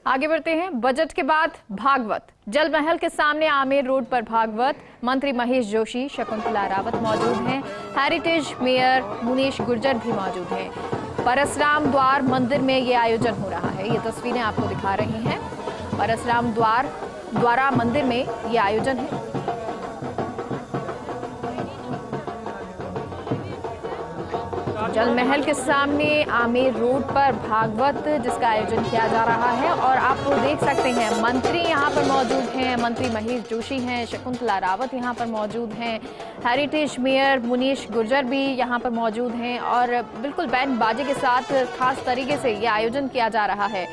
आगे बढ़ते हैं। बजट के बाद भागवत, जल महल के सामने आमेर रोड पर भागवत। मंत्री महेश जोशी, शकुंतला रावत मौजूद हैं। हेरिटेज मेयर मुनीश गुर्जर भी मौजूद हैं। परसराम द्वार मंदिर में ये आयोजन हो रहा है। ये तस्वीरें आपको दिखा रही हैं। परसराम द्वारा मंदिर में ये आयोजन है। जल महल के सामने आमेर रोड पर भागवत जिसका आयोजन किया जा रहा है और आप देख सकते हैं मंत्री यहां पर मौजूद हैं। मंत्री महेश जोशी हैं, शकुंतला रावत यहां पर मौजूद हैं, हेरिटेज मेयर मुनीश गुर्जर भी यहां पर मौजूद हैं और बिल्कुल बैंड बाजे के साथ खास तरीके से ये आयोजन किया जा रहा है।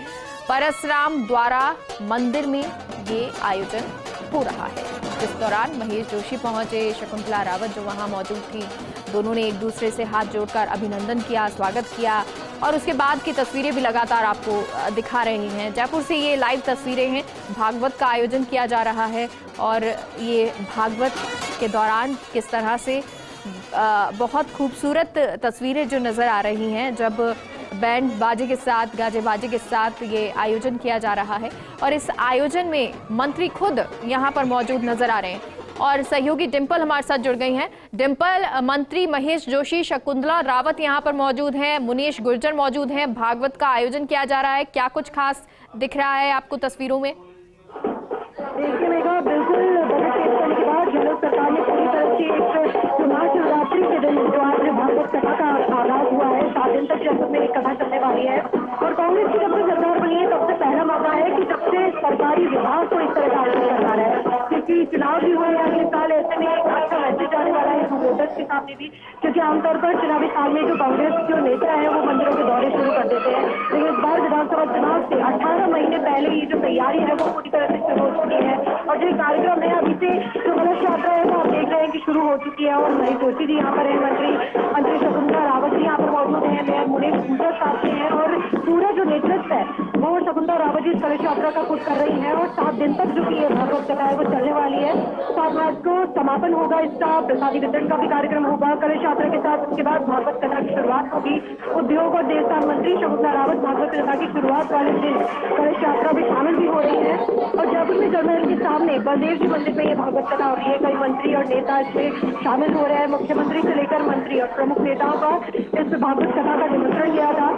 परसराम द्वारा मंदिर में ये आयोजन हो रहा है। इस दौरान महेश जोशी पहुंचे, शकुंतला रावत जो वहां मौजूद थी, दोनों ने एक दूसरे से हाथ जोड़कर अभिनंदन किया, स्वागत किया और उसके बाद की तस्वीरें भी लगातार आपको दिखा रही हैं। जयपुर से ये लाइव तस्वीरें हैं। भागवत का आयोजन किया जा रहा है और ये भागवत के दौरान किस तरह से बहुत खूबसूरत तस्वीरें जो नज़र आ रही हैं जब बैंड बाजे के साथ, गाजे बाजे के साथ ये आयोजन किया जा रहा है और इस आयोजन में मंत्री खुद यहाँ पर मौजूद नजर आ रहे हैं और सहयोगी डिंपल हमारे साथ जुड़ गई हैं। डिंपल, मंत्री महेश जोशी, शकुंतला रावत यहाँ पर मौजूद हैं, मुनीश गुर्जर मौजूद हैं, भागवत का आयोजन किया जा रहा है, क्या कुछ खास दिख रहा है आपको तस्वीरों में? देखिए मेघा, बिल्कुल बजट पेश करने के बाद जनरल सरकार ने पूरी तरह से एक महाशिवरात्रि के दिन जो आज भागवत कथा का आगाज हुआ है, 7 दिन तक जयपुर में एक कथा चलने वाली है और कांग्रेस की जब से सरकार बनी है तब से पहला मौका है कि जब से सरकारी विभाग को इस तरह का आयोजन करना है, क्योंकि चुनाव भी हुए अगले साल, ऐसे में एक अच्छा मैसेज जाने वाला है वोटर्स के सामने भी, क्योंकि आमतौर पर चुनावी साल में जो कांग्रेस जो नेता है वो मंदिरों के दौरे शुरू कर देते हैं, लेकिन इस बार विधानसभा चुनाव से 18 महीने पहले ये जो तैयारी है वो पूरी तरह से शुरू हो चुकी है और जो कार्यक्रम है अभी से जो कलश यात्रा है वो आप देख रहे हैं कि शुरू हो चुकी है और महेश जोशी जी यहाँ पर है, मंत्री शकुंतला रावत जी यहाँ पर मौजूद है, मेयर मुनीश गुर्जर साथ में है और पूरा जो नेतृत्व है वो शकुंतला रावत जी इस कलश यात्रा का खुद कर रही है और 7 दिन तक जो कि ये भागवत कथा है वो चलने वाली है। 7 मार्च को समापन होगा, इसका प्रसादी वितरण का भी कार्यक्रम होगा कलश यात्रा के साथ। उसके बाद भागवत कथा की शुरुआत होगी। उद्योग और देवस्थान मंत्री शकुंतला रावत भागवत कथा की शुरुआत वाले दिन कलश यात्रा भी शामिल भी हो रही है और जयपुर में जल महल के सामने बलदेव जी मंदिर में ये भागवत कथा हो रही है। कई मंत्री और नेता इसमें शामिल हो रहे हैं। मुख्यमंत्री से लेकर मंत्री और प्रमुख नेताओं का इस भागवत कथा का निमंत्रण किया था।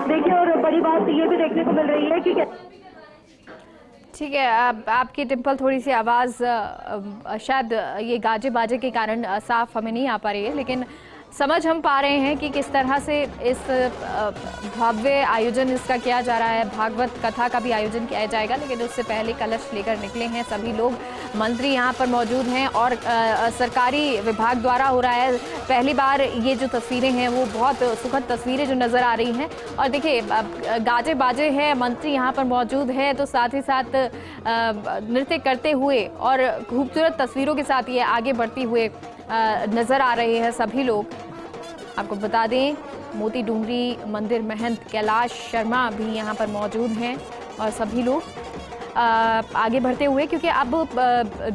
देखिए, और बड़ी बात ये भी देखने को मिल रही है कि ठीक है, आपकी डिंपल थोड़ी सी आवाज़ शायद ये गाजे बाजे के कारण साफ हमें नहीं आ पा रही है, लेकिन समझ हम पा रहे हैं कि किस तरह से इस भव्य आयोजन इसका किया जा रहा है। भागवत कथा का भी आयोजन किया जाएगा, लेकिन उससे पहले कलश लेकर निकले हैं सभी लोग। मंत्री यहाँ पर मौजूद हैं और सरकारी विभाग द्वारा हो रहा है। पहली बार ये जो तस्वीरें हैं वो बहुत सुखद तस्वीरें जो नज़र आ रही हैं और देखिए गाजे बाजे हैं, मंत्री यहाँ पर मौजूद है तो साथ ही साथ नृत्य करते हुए और खूबसूरत तस्वीरों के साथ ये आगे बढ़ते हुए नज़र आ रहे हैं सभी लोग। आपको बता दें मोती डूंगरी मंदिर महंत कैलाश शर्मा भी यहाँ पर मौजूद हैं और सभी लोग आगे बढ़ते हुए, क्योंकि अब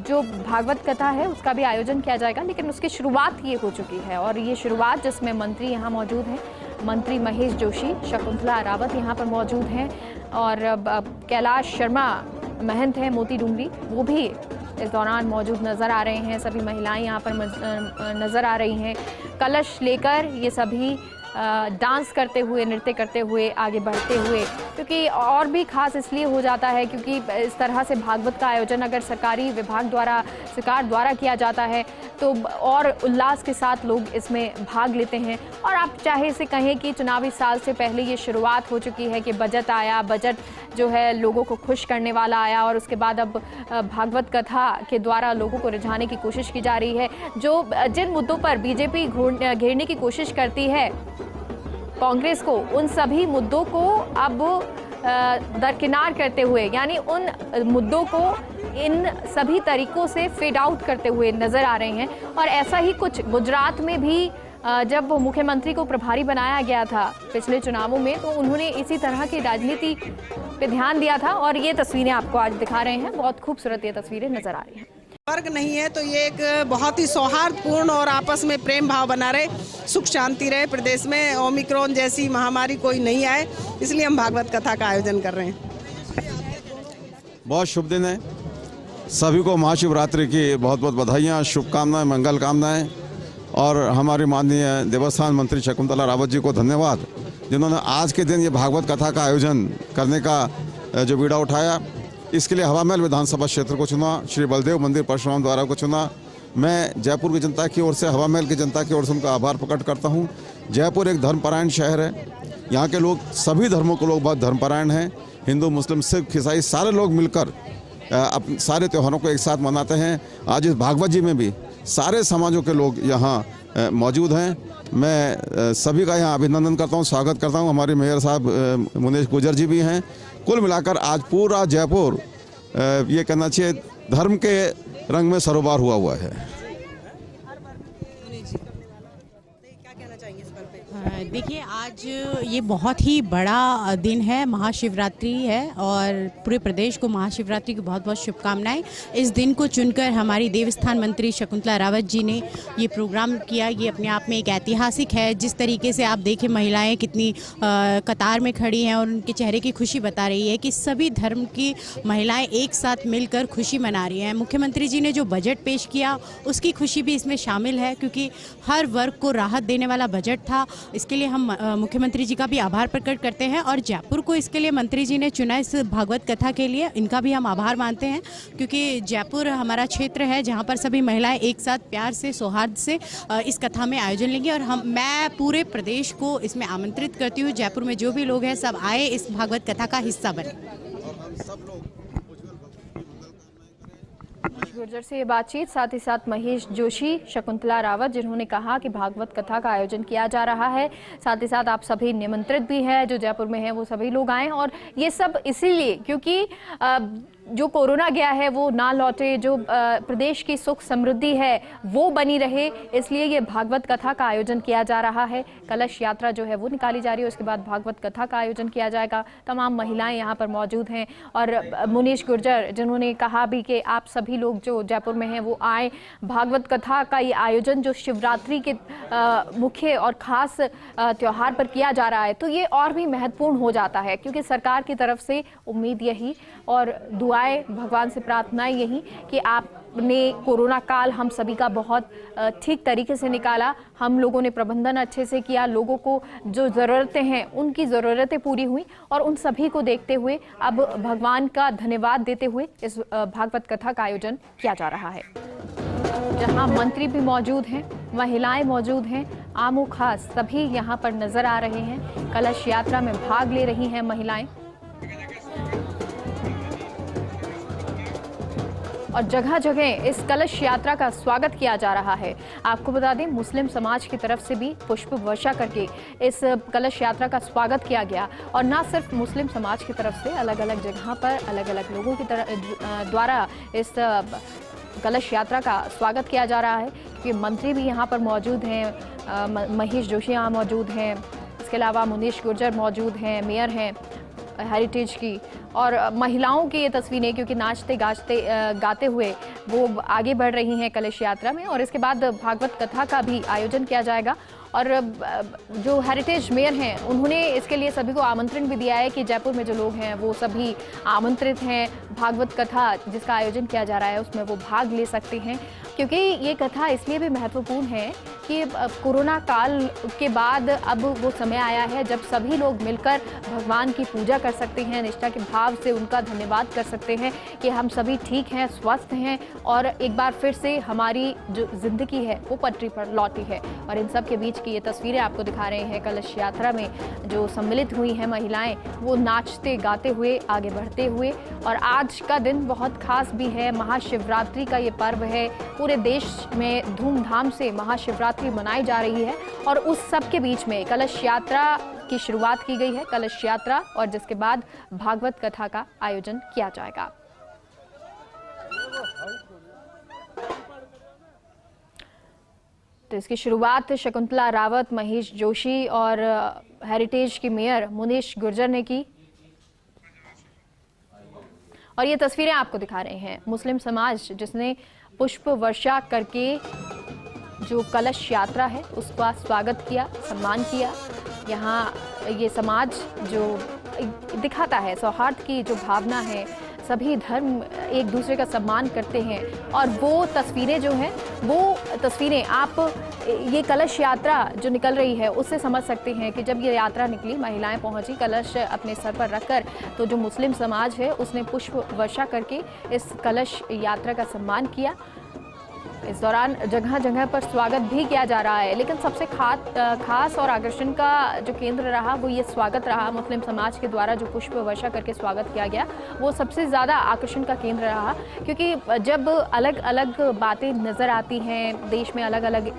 जो भागवत कथा है उसका भी आयोजन किया जाएगा, लेकिन उसकी शुरुआत ये हो चुकी है और ये शुरुआत जिसमें मंत्री यहाँ मौजूद हैं, मंत्री महेश जोशी, शकुंतला रावत यहाँ पर मौजूद हैं और कैलाश शर्मा महंत हैं मोती डूंगरी, वो भी इस दौरान मौजूद नज़र आ रहे हैं। सभी महिलाएं यहाँ पर नज़र आ रही हैं कलश लेकर, ये सभी डांस करते हुए, नृत्य करते हुए आगे बढ़ते हुए, क्योंकि और भी खास इसलिए हो जाता है क्योंकि इस तरह से भागवत का आयोजन अगर सरकारी विभाग द्वारा, सरकार द्वारा किया जाता है तो और उल्लास के साथ लोग इसमें भाग लेते हैं। और आप चाहे इसे कहें कि चुनावी साल से पहले ये शुरुआत हो चुकी है कि बजट आया, बजट जो है लोगों को खुश करने वाला आया और उसके बाद अब भागवत कथा के द्वारा लोगों को रिझाने की कोशिश की जा रही है। जो जिन मुद्दों पर बीजेपी घेरने की कोशिश करती है कांग्रेस को, उन सभी मुद्दों को अब दरकिनार करते हुए, यानी उन मुद्दों को इन सभी तरीकों से फेड आउट करते हुए नजर आ रहे हैं। और ऐसा ही कुछ गुजरात में भी जब मुख्यमंत्री को प्रभारी बनाया गया था पिछले चुनावों में, तो उन्होंने इसी तरह की राजनीति पे ध्यान दिया था और ये तस्वीरें आपको आज दिखा रहे हैं। बहुत खूबसूरत ये तस्वीरें नजर आ रही हैं। वर्ग नहीं है तो ये एक बहुत ही सौहार्दपूर्ण और आपस में प्रेम भाव बना रहे, सुख शांति रहे प्रदेश में, ओमिक्रॉन जैसी महामारी कोई नहीं आए, इसलिए हम भागवत कथा का आयोजन कर रहे हैं। बहुत शुभ दिन है। सभी को महाशिवरात्रि की बहुत बहुत बधाइयाँ, शुभकामनाएं, मंगल कामनाएं। और हमारी माननीय देवस्थान मंत्री शकुंतला रावत जी को धन्यवाद, जिन्होंने आज के दिन ये भागवत कथा का आयोजन करने का जो बीड़ा उठाया। इसके लिए हवा महल विधानसभा क्षेत्र को चुना, श्री बलदेव मंदिर परशुराम द्वारा को चुना। मैं जयपुर की जनता की ओर से, हवा महल की जनता की ओर से उनका आभार प्रकट करता हूँ। जयपुर एक धर्मपरायण शहर है। यहाँ के लोग, सभी धर्मों के लोग बहुत धर्मपरायण हैं। हिंदू, मुस्लिम, सिख, ईसाई सारे लोग मिलकर अपने सारे त्योहारों को एक साथ मनाते हैं। आज इस भागवत जी में भी सारे समाजों के लोग यहाँ मौजूद हैं। मैं सभी का यहाँ अभिनंदन करता हूँ, स्वागत करता हूँ। हमारे मेयर साहब मुनीश गुर्जर जी भी हैं। कुल मिलाकर आज पूरा जयपुर, ये कहना चाहिए, धर्म के रंग में सरोबार हुआ है। देखिए, आज ये बहुत ही बड़ा दिन है, महाशिवरात्रि है और पूरे प्रदेश को महाशिवरात्रि की बहुत बहुत शुभकामनाएं। इस दिन को चुनकर हमारी देवस्थान मंत्री शकुंतला रावत जी ने ये प्रोग्राम किया। ये अपने आप में एक ऐतिहासिक है। जिस तरीके से आप देखें, महिलाएं कितनी कतार में खड़ी हैं और उनके चेहरे की खुशी बता रही है कि सभी धर्म की महिलाएं एक साथ मिलकर खुशी मना रही हैं। मुख्यमंत्री जी ने जो बजट पेश किया उसकी खुशी भी इसमें शामिल है, क्योंकि हर वर्ग को राहत देने वाला बजट था। इसके लिए हम मुख्यमंत्री जी का भी आभार प्रकट करते हैं और जयपुर को इसके लिए मंत्री जी ने चुना, इस भागवत कथा के लिए। इनका भी हम आभार मानते हैं, क्योंकि जयपुर हमारा क्षेत्र है जहां पर सभी महिलाएं एक साथ प्यार से, सौहार्द से इस कथा में आयोजन लेंगी। और मैं पूरे प्रदेश को इसमें आमंत्रित करती हूँ, जयपुर में जो भी लोग हैं सब आए, इस भागवत कथा का हिस्सा बने। गुर्जर से ये बातचीत, साथ ही साथ महेश जोशी, शकुंतला रावत, जिन्होंने कहा कि भागवत कथा का आयोजन किया जा रहा है। साथ ही साथ आप सभी निमंत्रित भी हैं, जो जयपुर में हैं वो सभी लोग आएँ। और ये सब इसीलिए क्योंकि जो कोरोना गया है वो ना लौटे, जो प्रदेश की सुख समृद्धि है वो बनी रहे, इसलिए ये भागवत कथा का आयोजन किया जा रहा है। कलश यात्रा जो है वो निकाली जा रही है, उसके बाद भागवत कथा का आयोजन किया जाएगा। तमाम महिलाएं यहाँ पर मौजूद हैं। और मुनीश गुर्जर, जिन्होंने कहा भी कि आप सभी लोग जो जयपुर में हैं वो आए। भागवत कथा का ये आयोजन जो शिवरात्रि के मुख्य और ख़ास त्यौहार पर किया जा रहा है, तो ये और भी महत्वपूर्ण हो जाता है, क्योंकि सरकार की तरफ से उम्मीद यही और दुआएं, भगवान से प्रार्थनाएं यही कि आपने कोरोना काल हम सभी का बहुत ठीक तरीके से निकाला। हम लोगों ने प्रबंधन अच्छे से किया, लोगों को जो ज़रूरतें हैं उनकी ज़रूरतें पूरी हुई, और उन सभी को देखते हुए अब भगवान का धन्यवाद देते हुए इस भागवत कथा का आयोजन किया जा रहा है, जहां मंत्री भी मौजूद हैं, महिलाएं मौजूद हैं, आमो खास सभी यहां पर नजर आ रहे हैं। कलश यात्रा में भाग ले रही हैं महिलाएं और जगह जगह इस कलश यात्रा का स्वागत किया जा रहा है। आपको बता दें, मुस्लिम समाज की तरफ से भी पुष्प वर्षा करके इस कलश यात्रा का स्वागत किया गया। और ना सिर्फ मुस्लिम समाज की तरफ से, अलग अलग जगह पर अलग अलग लोगों की द्वारा इस कलश यात्रा का स्वागत किया जा रहा है, क्योंकि मंत्री भी यहाँ पर मौजूद हैं, महेश जोशी यहाँ मौजूद हैं, इसके अलावा मुनीश गुर्जर मौजूद हैं, मेयर हैं हेरिटेज की। और महिलाओं की ये तस्वीरें, क्योंकि नाचते गाते हुए वो आगे बढ़ रही हैं कलश यात्रा में। और इसके बाद भागवत कथा का भी आयोजन किया जाएगा। और जो हेरिटेज मेयर हैं उन्होंने इसके लिए सभी को आमंत्रण भी दिया है कि जयपुर में जो लोग हैं वो सभी आमंत्रित हैं। भागवत कथा जिसका आयोजन किया जा रहा है उसमें वो भाग ले सकते हैं, क्योंकि ये कथा इसलिए भी महत्वपूर्ण है कि कोरोना काल के बाद अब वो समय आया है जब सभी लोग मिलकर भगवान की पूजा कर सकते हैं, निष्ठा के भाव से उनका धन्यवाद कर सकते हैं कि हम सभी ठीक हैं, स्वस्थ हैं और एक बार फिर से हमारी जो ज़िंदगी है वो पटरी पर लौटी है। और इन सब के बीच की ये तस्वीरें आपको दिखा रहे हैं। कलश यात्रा में जो सम्मिलित हुई हैं महिलाएं, वो नाचते गाते हुए आगे बढ़ते हुए। और आज का दिन बहुत खास भी है, महाशिवरात्रि का ये पर्व है। पूरे देश में धूमधाम से महाशिवरात्रि मनाई जा रही है और उस सब के बीच में कलश यात्रा की शुरुआत की गई है, कलश यात्रा, और जिसके बाद भागवत कथा का आयोजन किया जाएगा। तो इसकी शुरुआत शकुंतला रावत, महेश जोशी और हेरिटेज की मेयर मुनीश गुर्जर ने की। और ये तस्वीरें आपको दिखा रहे हैं मुस्लिम समाज, जिसने पुष्प वर्षा करके जो कलश यात्रा है उसका स्वागत किया, सम्मान किया। यहाँ ये समाज जो दिखाता है सौहार्द की जो भावना है, सभी धर्म एक दूसरे का सम्मान करते हैं। और वो तस्वीरें जो हैं, वो तस्वीरें आप ये कलश यात्रा जो निकल रही है उससे समझ सकते हैं कि जब ये यात्रा निकली, महिलाएं पहुंची कलश अपने सर पर रखकर, तो जो मुस्लिम समाज है उसने पुष्प वर्षा करके इस कलश यात्रा का सम्मान किया। इस दौरान जगह जगह पर स्वागत भी किया जा रहा है, लेकिन सबसे खास और आकर्षण का जो केंद्र रहा वो ये स्वागत रहा। मुस्लिम समाज के द्वारा जो पुष्प वर्षा करके स्वागत किया गया वो सबसे ज़्यादा आकर्षण का केंद्र रहा, क्योंकि जब अलग अलग बातें नज़र आती हैं, देश में अलग अलग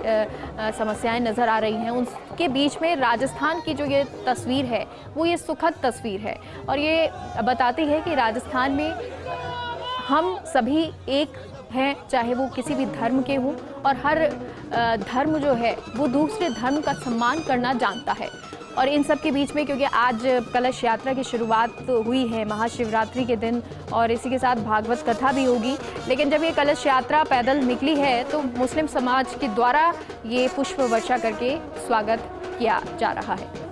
समस्याएं नज़र आ रही हैं, उनके बीच में राजस्थान की जो ये तस्वीर है वो ये सुखद तस्वीर है और ये बताती है कि राजस्थान में हम सभी एक हैं, चाहे वो किसी भी धर्म के हों, और हर धर्म जो है वो दूसरे धर्म का सम्मान करना जानता है। और इन सब के बीच में, क्योंकि आज कलश यात्रा की शुरुआत हुई है महाशिवरात्रि के दिन और इसी के साथ भागवत कथा भी होगी, लेकिन जब ये कलश यात्रा पैदल निकली है तो मुस्लिम समाज के द्वारा ये पुष्प वर्षा करके स्वागत किया जा रहा है।